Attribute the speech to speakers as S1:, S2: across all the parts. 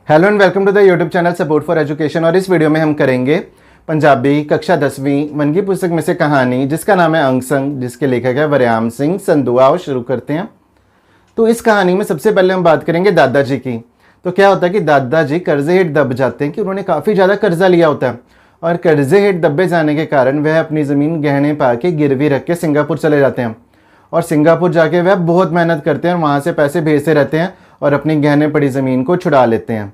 S1: Hello and welcome to the YouTube channel support for education. और इस video में हम करेंगे पंजाबी कक्षा 10वीं वन की पुस्तक में से कहानी जिसका नाम है अंग संग, जिसके लेखक है वरयाम सिंह संधुआ। और शुरू करते हैं। तो इस कहानी में सबसे पहले हम बात करेंगे दादाजी की। तो क्या होता है कि दादाजी कर्जे हेठ दब जाते हैं कि उन्होंने काफ़ी ज़्यादा कर्जा लिया होता है और कर्जे हेठ दबे जाने के कारण वह अपनी ज़मीन गहने पा के गिरवी रख के सिंगापुर चले जाते हैं। और सिंगापुर जाके वह बहुत मेहनत करते हैं और वहाँ से पैसे भेजते रहते हैं और अपनी गहने पड़ी ज़मीन को छुड़ा लेते हैं।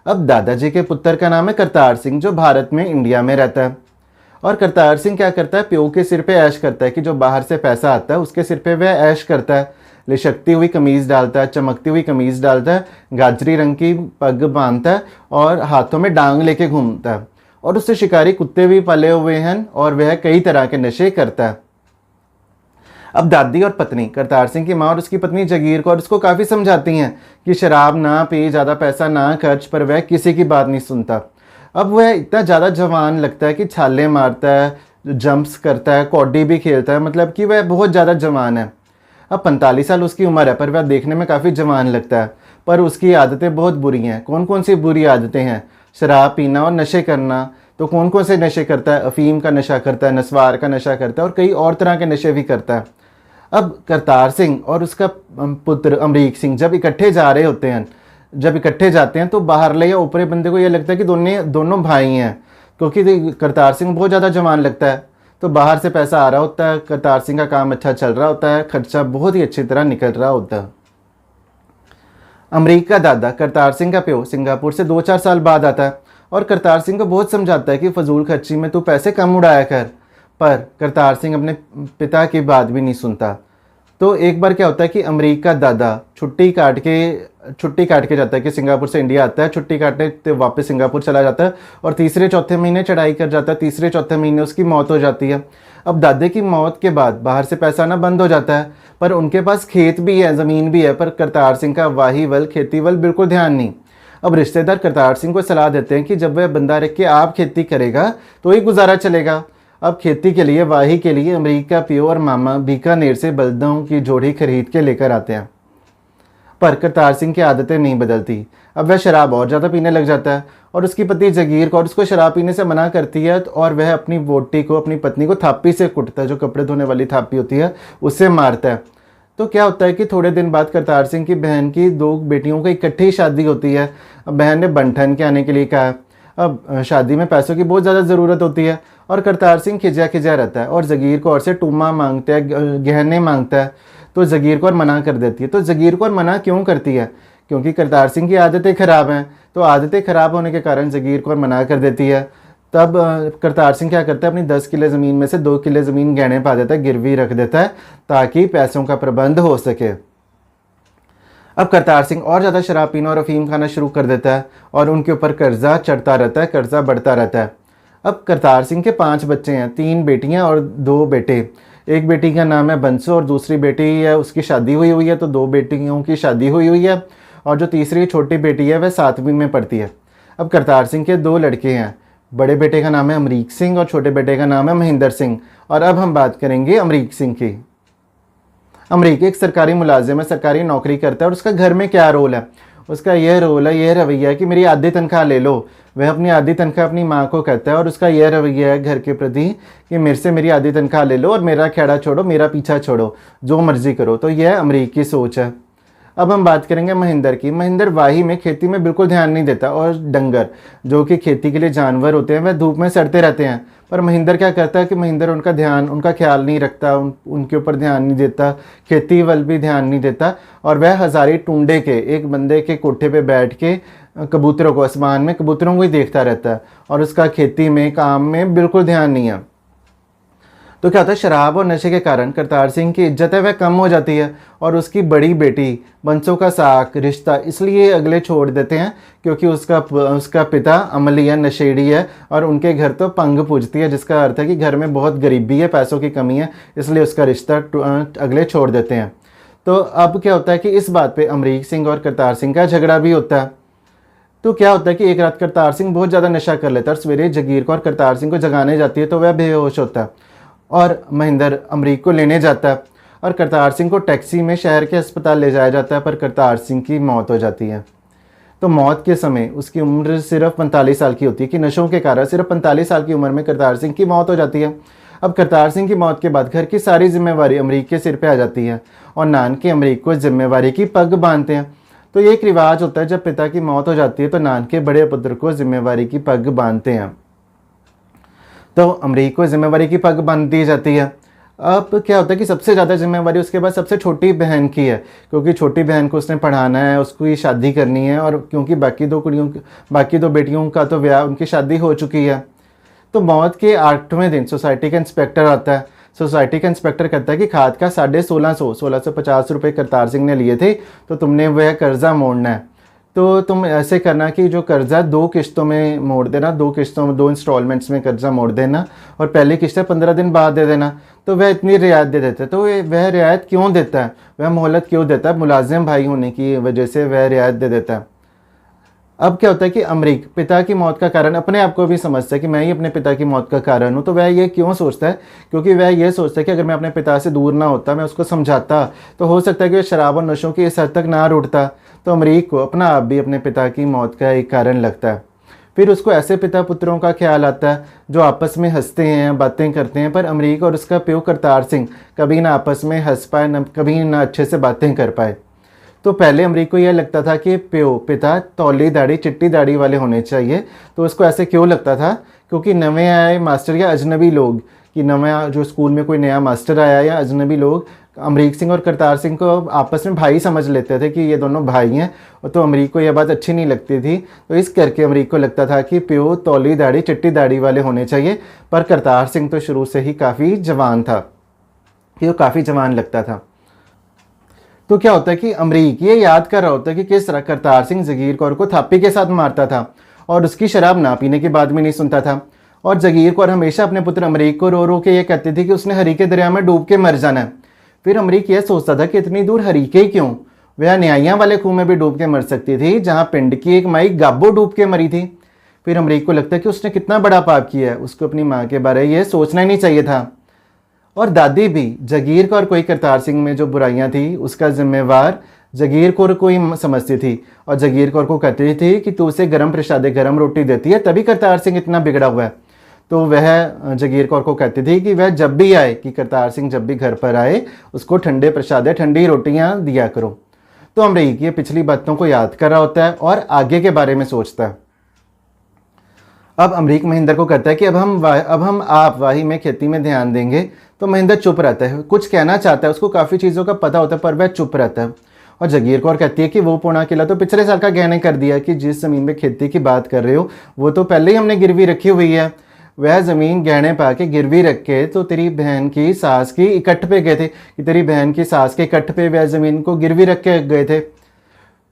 S1: अब दादाजी के पुत्र का नाम है करतार सिंह, जो भारत में इंडिया में रहता है। और करतार सिंह क्या करता है, प्यो के सिर पे ऐश करता है कि जो बाहर से पैसा आता है उसके सिर पे वह ऐश करता है। लिशकती हुई कमीज़ डालता है, चमकती हुई कमीज़ डालता है, गाजरी रंग की पग बांधता है और हाथों में डांग लेके घूमता है। और उससे शिकारी कुत्ते भी पले हुए हैं और वह कई तरह के नशे करता है। अब दादी और पत्नी करतार सिंह की माँ और उसकी पत्नी जगीर कौर उसको काफ़ी समझाती हैं कि शराब ना पी, ज़्यादा पैसा ना खर्च, पर वह किसी की बात नहीं सुनता। अब वह इतना ज़्यादा जवान लगता है कि छाले मारता है, जंप्स करता है, कौडी भी खेलता है, मतलब कि वह बहुत ज़्यादा जवान है। अब 45 साल उसकी उम्र है पर वह देखने में काफ़ी जवान लगता है। पर उसकी आदतें बहुत बुरी हैं। कौन कौन सी बुरी आदतें हैं? शराब पीना और नशे करना। तो कौन कौन से नशे करता है? अफीम का नशा करता है, नस्वार का नशा करता है और कई और तरह के नशे भी करता है। अब करतार सिंह और उसका पुत्र अमरीक सिंह जब इकट्ठे जा रहे होते हैं, जब इकट्ठे जाते हैं तो बाहरले या ऊपरी बंदे को ये लगता है कि दोनों भाई हैं, क्योंकि करतार सिंह बहुत ज़्यादा जवान लगता है। तो बाहर से पैसा आ रहा होता है, करतार सिंह का काम अच्छा चल रहा होता है, खर्चा बहुत ही अच्छी तरह निकल रहा होता है। अमरीक का दादा करतार सिंह का प्यो सिंगापुर से 2-4 साल बाद आता है और करतार सिंह को बहुत समझाता है कि फजूल खर्ची में तू पैसे कम उड़ाया कर। पर करतार सिंह अपने पिता की बात भी नहीं सुनता। तो एक बार क्या होता है कि अमरीक का दादा छुट्टी काट के जाता है कि सिंगापुर से इंडिया आता है, छुट्टी काटने तो वापस सिंगापुर चला जाता है और तीसरे चौथे महीने चढ़ाई कर जाता है। तीसरे चौथे महीने उसकी मौत हो जाती है। अब दादे की मौत के बाद बाहर से पैसा आना बंद हो जाता है, पर उनके पास खेत भी है, ज़मीन भी है, पर करतार सिंह का वाही वल खेती वल बिल्कुल ध्यान नहीं। अब रिश्तेदार करतार सिंह को सलाह देते हैं कि जब वह बंदा रख के आप खेती करेगा तो ही गुजारा चलेगा। अब खेती के लिए, वाही के लिए अमरीक का पियो और मामा बीकानेर से बलदों की जोड़ी खरीद के लेकर आते हैं। पर करतार सिंह की आदतें नहीं बदलती। अब वह शराब और ज़्यादा पीने लग जाता है और उसकी पत्नी जगीर कौर उसको शराब पीने से मना करती है और वह अपनी वोटी को, अपनी पत्नी को थापी से कुटता है, जो कपड़े धोने वाली थापी होती है उससे मारता है। तो क्या होता है कि थोड़े दिन बाद करतार सिंह की बहन की 2 बेटियों की इकट्ठी शादी होती है। अब बहन ने बंठन के आने के लिए कहा। अब शादी में पैसों की बहुत ज़्यादा ज़रूरत होती है और करतार सिंह खिजा रहता है और जगीर कौर से टूमा मांगता है, गहने मांगता है। तो जगीर कौर मना कर देती है। तो जगीर कौर मना क्यों करती है? क्योंकि करतार सिंह की आदतें ख़राब हैं। तो आदतें ख़राब होने के कारण जगीर कौर मना कर देती है। तब करतार सिंह क्या करता है, अपनी 10 किले ज़मीन में से 2 किले ज़मीन गहने पा देता है, गिरवी रख देता है ताकि पैसों का प्रबंध हो सके। अब करतार सिंह और ज़्यादा शराब पीना और अफीम खाना शुरू कर देता है और उनके ऊपर कर्जा चढ़ता रहता है, कर्जा बढ़ता रहता है। अब करतार सिंह के 5 बच्चे हैं, 3 बेटियां और 2 बेटे। एक बेटी का नाम है बंसो और दूसरी बेटी है उसकी शादी हुई है, तो 2 बेटियों की शादी हुई है और जो तीसरी छोटी बेटी है वह 7वीं में पढ़ती है। अब करतार सिंह के 2 लड़के हैं, बड़े बेटे का नाम है अमरीक सिंह और छोटे बेटे का नाम है महेंद्र सिंह। और अब हम बात करेंगे अमरीक सिंह की। अमरीक एक सरकारी मुलाजिम है, सरकारी नौकरी करता है और उसका घर में क्या रोल है? उसका यह रोल है, यह रवैया है कि मेरी आधी तनख्वाह ले लो। वह अपनी आधी तनख्वाह अपनी माँ को कहता है और उसका यह रवैया है घर के प्रति कि मेरे से मेरी आधी तनख्वाह ले लो और मेरा खेड़ा छोड़ो, मेरा पीछा छोड़ो, जो मर्जी करो। तो यह अमरीक की सोच है। अब हम बात करेंगे महेंद्र की। महेंद्र वाही में, खेती में बिल्कुल ध्यान नहीं देता और डंगर, जो कि खेती के लिए जानवर होते हैं, वह धूप में सड़ते रहते हैं। पर महेंद्र क्या करता है कि महेंद्र उनका ख्याल नहीं रखता, उनके ऊपर ध्यान नहीं देता, खेती वल भी ध्यान नहीं देता। और वह हज़ारी टुंडे के एक बंदे के कोठे पे बैठ के कबूतरों को, आसमान में कबूतरों को ही देखता रहता है और उसका खेती में, काम में बिल्कुल ध्यान नहीं है। तो क्या होता है, शराब और नशे के कारण करतार सिंह की इज्जत है वह कम हो जाती है और उसकी बड़ी बेटी बंसों का साक रिश्ता इसलिए अगले छोड़ देते हैं क्योंकि उसका पिता अमली है, नशेड़ी है और उनके घर तो पंग पूजती है, जिसका अर्थ है कि घर में बहुत गरीबी है, पैसों की कमी है, इसलिए उसका रिश्ता अगले छोड़ देते हैं। तो अब क्या होता है कि इस बात पर अमरीक सिंह और करतार सिंह का झगड़ा भी होता है। तो क्या होता है कि एक रात करतार सिंह बहुत ज़्यादा नशा कर लेता है और सवेरे जगीर कौर करतार सिंह को जगाने जाती है तो वह बेहोश होता है और महेंद्र अमरीक को लेने जाता है और करतार सिंह को टैक्सी में शहर के अस्पताल ले जाया जाता है, पर करतार सिंह की मौत हो जाती है। तो मौत के समय उसकी उम्र सिर्फ 45 साल की होती है कि नशों के कारण सिर्फ 45 साल की उम्र में करतार सिंह की मौत हो जाती है। अब करतार सिंह की मौत के बाद घर की सारी जिम्मेवारी अमरीक के सिर पे आ जाती है और नानके अमरीक को जिम्मेवारी की पग बांधते हैं। तो ये एक रिवाज होता है, जब पिता की मौत हो जाती है तो नानके बड़े पुत्र को जिम्मेवारी की पग बांधते हैं। तो अमरीक को जिम्मेवारी की पग बांध दी जाती है। अब क्या होता है कि सबसे ज़्यादा जिम्मेवारी उसके बाद सबसे छोटी बहन की है, क्योंकि छोटी बहन को उसने पढ़ाना है, उसको ही शादी करनी है, और क्योंकि बाकी दो बेटियों का तो ब्याह, उनकी शादी हो चुकी है। तो मौत के 8वें दिन सोसाइटी का इंस्पेक्टर आता है। सोसाइटी का इंस्पेक्टर कहता है कि खाद का 1650 रुपये करतार सिंह ने लिए थे, तो तुमने वह कर्जा मोड़ना है। तो तुम ऐसे करना कि जो कर्जा 2 किश्तों में मोड़ देना, 2 किश्तों में 2 इंस्टॉलमेंट्स में कर्जा मोड़ देना, और पहली किश्त 15 दिन बाद दे देना। तो वह इतनी रियायत दे देता है। तो वह रियायत क्यों देता है, वह मोहलत क्यों देता है? मुलाजिम भाई होने की वजह से वह रियायत दे देता है। अब क्या होता है कि अमरीक पिता की मौत का कारण अपने आप को भी समझता है कि मैं ही अपने पिता की मौत का कारण हूँ। तो वह ये क्यों सोचता है? क्योंकि वह ये सोचता है कि अगर मैं अपने पिता से दूर ना होता, मैं उसको समझाता, तो हो सकता है कि वह शराब और नशों की इस हद तक ना रुटता। तो अमरीक को अपना आप भी अपने पिता की मौत का एक कारण लगता है। फिर उसको ऐसे पिता पुत्रों का ख्याल आता है जो आपस में हंसते हैं, बातें करते हैं, पर अमरीक और उसका प्यो करतार सिंह कभी ना आपस में हंस पाए, न कभी ना अच्छे से बातें कर पाए। तो पहले अमरीक को यह लगता था कि पिता तौली दाढ़ी चिट्टी दाढ़ी वाले होने चाहिए। तो उसको ऐसे क्यों लगता था? क्योंकि नए आए मास्टर या अजनबी लोग, कि नया जो स्कूल में कोई नया मास्टर आया या अजनबी लोग अमरीक सिंह और करतार सिंह को आपस में भाई समझ लेते थे कि ये दोनों भाई हैं। और तो अमरीक को यह बात अच्छी नहीं लगती थी। तो इस करके अमरीक को लगता था कि प्यो तौली दाढ़ी चिट्टी दाढ़ी वाले होने चाहिए। पर करतार सिंह तो शुरू से ही काफ़ी जवान था, कि वो काफ़ी जवान लगता था। तो क्या होता है कि अमरीक ये याद कर रहा होता है कि किस तरह करतार सिंह जगीर कौर को थापी के साथ मारता था और उसकी शराब ना पीने की बात भी नहीं सुनता था। और जगीर कौर हमेशा अपने पुत्र अमरीक को रो रो के ये कहती थी कि उसने हरीके दरिया में डूब के मर जाना है। फिर अमरीक ये सोचता था कि इतनी दूर हरीके ही क्यों, वह न्यायियाँ वाले कुएं में भी डूब के मर सकती थी, जहाँ पिंड की एक माई गाबो डूब के मरी थी। फिर अमरीक को लगता है कि उसने कितना बड़ा पाप किया है, उसको अपनी माँ के बारे में ये सोचना ही नहीं चाहिए था। और दादी भी जगीर कौर कोई करतार सिंह में जो बुराइयां थी उसका जिम्मेवार जगीर कौर को ही समझती थी, और जगीर कौर को कहती थी कि तू उसे गरम प्रसादे गरम रोटी देती है, तभी करतार सिंह इतना बिगड़ा हुआ है। तो वह जगीर कौर को कहती थी कि वह जब भी आए, कि करतार सिंह जब भी घर पर आए, उसको ठंडे प्रसादे ठंडी रोटियां दिया करो। तो अमरीक ये पिछली बातों को याद कर रहा होता है और आगे के बारे में सोचता है। अब अमरीक महेंद्र को कहता है कि अब हम आप वाही में खेती में ध्यान देंगे। तो महेंद्र चुप रहता है, कुछ कहना चाहता है, उसको काफ़ी चीज़ों का पता होता है, पर वह चुप रहता है। और जगीर कौर कहती है कि वो पौना किला तो पिछले साल का गहने कर दिया, कि जिस ज़मीन में खेती की बात कर रहे हो वो तो पहले ही हमने गिरवी रखी हुई है। वह ज़मीन गहने पा के गिरवी रख के तो तेरी बहन की सास की इकट्ठ पे गए थे, कि तेरी बहन की सास के इकट्ठ पे वह ज़मीन को गिरवी रख के गए थे।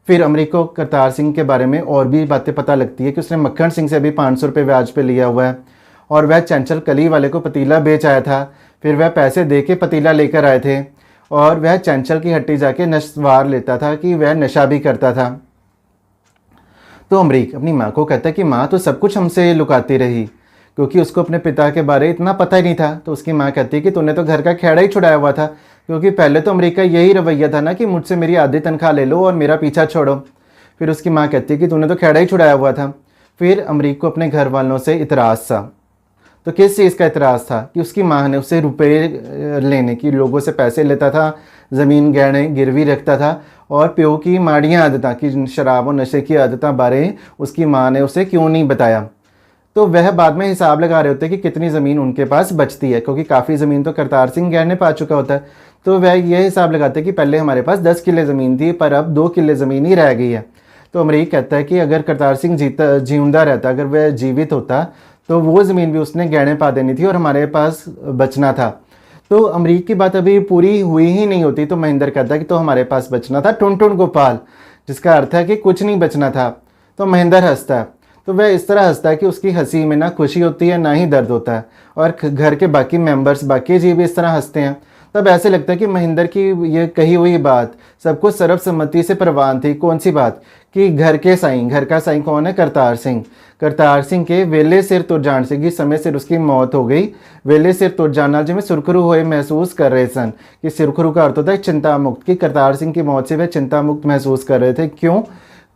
S1: फिर अमरीक को करतार सिंह के बारे में और भी बातें पता लगती है कि उसने मक्खन सिंह से भी 500 रुपये ब्याज पे लिया हुआ है, और वह चंचल कली वाले को पतीला बेच आया था। फिर वह पैसे दे के पतीला लेकर आए थे, और वह चंचल की हट्टी जाके नशवार लेता था, कि वह नशा भी करता था। तो अमरीक अपनी माँ को कहता है कि माँ तो सब कुछ हमसे लुकाती रही, क्योंकि उसको अपने पिता के बारे इतना पता ही नहीं था। तो उसकी माँ कहती है कि तूने तो घर का खेड़ा ही छुड़ाया हुआ था, क्योंकि पहले तो अमरीक का यही रवैया था ना कि मुझसे मेरी आधी तनख्वाह ले लो और मेरा पीछा छोड़ो। फिर उसकी माँ कहती है कि तूने तो खेड़ा ही छुड़ाया हुआ था। फिर अमरीक को अपने घर वालों से इतराज़ था। तो किस चीज़ का इतराज़ था? कि उसकी माँ ने उससे रुपए लेने की, लोगों से पैसे लेता था, ज़मीन गहने गिरवी रखता था, और प्यो की माड़ियाँ आदतें, कि शराब और नशे की आदतें बारे उसकी माँ ने उसे क्यों नहीं बताया। तो वह बाद में हिसाब लगा रहे होते कि कितनी ज़मीन उनके पास बचती है, क्योंकि काफ़ी ज़मीन तो करतार सिंह गहने पा चुका होता है। तो वह यह हिसाब लगाते कि पहले हमारे पास 10 किले ज़मीन थी, पर अब 2 किले ज़मीन ही रह गई है। तो अमरीक कहता है कि अगर करतार सिंह जीविंदा रहता, अगर वह जीवित होता, तो वो ज़मीन भी उसने गहने पा देनी थी और हमारे पास बचना था। तो अमरीक की बात अभी पूरी हुई ही नहीं होती। तो महेंद्र कहता है कि तो हमारे पास बचना था टुन टुन गोपाल, जिसका अर्थ है कि कुछ नहीं बचना था। तो महेंद्र हंसता है। तो वह इस तरह हंसता है कि उसकी हंसी में ना खुशी होती है ना ही दर्द होता है, और घर के बाकी मेंबर्स, बाकी जीव भी इस तरह हंसते हैं। तब ऐसे लगता है कि महेंद्र की ये कही हुई बात सबको सर्वसम्मति से प्रवान थी। कौन सी बात? कि घर का साईं कौन है? करतार सिंह। करतार सिंह के वेले सिर तुर जान से, कि समय सिर उसकी मौत हो गई। वेले सिर तुर जाना जिमें सुरखरू हुए महसूस कर रहे सन, कि सुरखरू का अर्थ होता है चिंता मुक्त, कि करतार सिंह की मौत से वह चिंता मुक्त महसूस कर रहे थे। क्यों?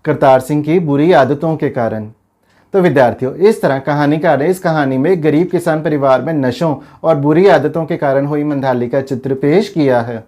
S1: करतार सिंह की बुरी आदतों के कारण। तो विद्यार्थियों, इस तरह कहानीकार ने इस कहानी में एक गरीब किसान परिवार में नशों और बुरी आदतों के कारण हुई मंधाली का चित्र पेश किया है।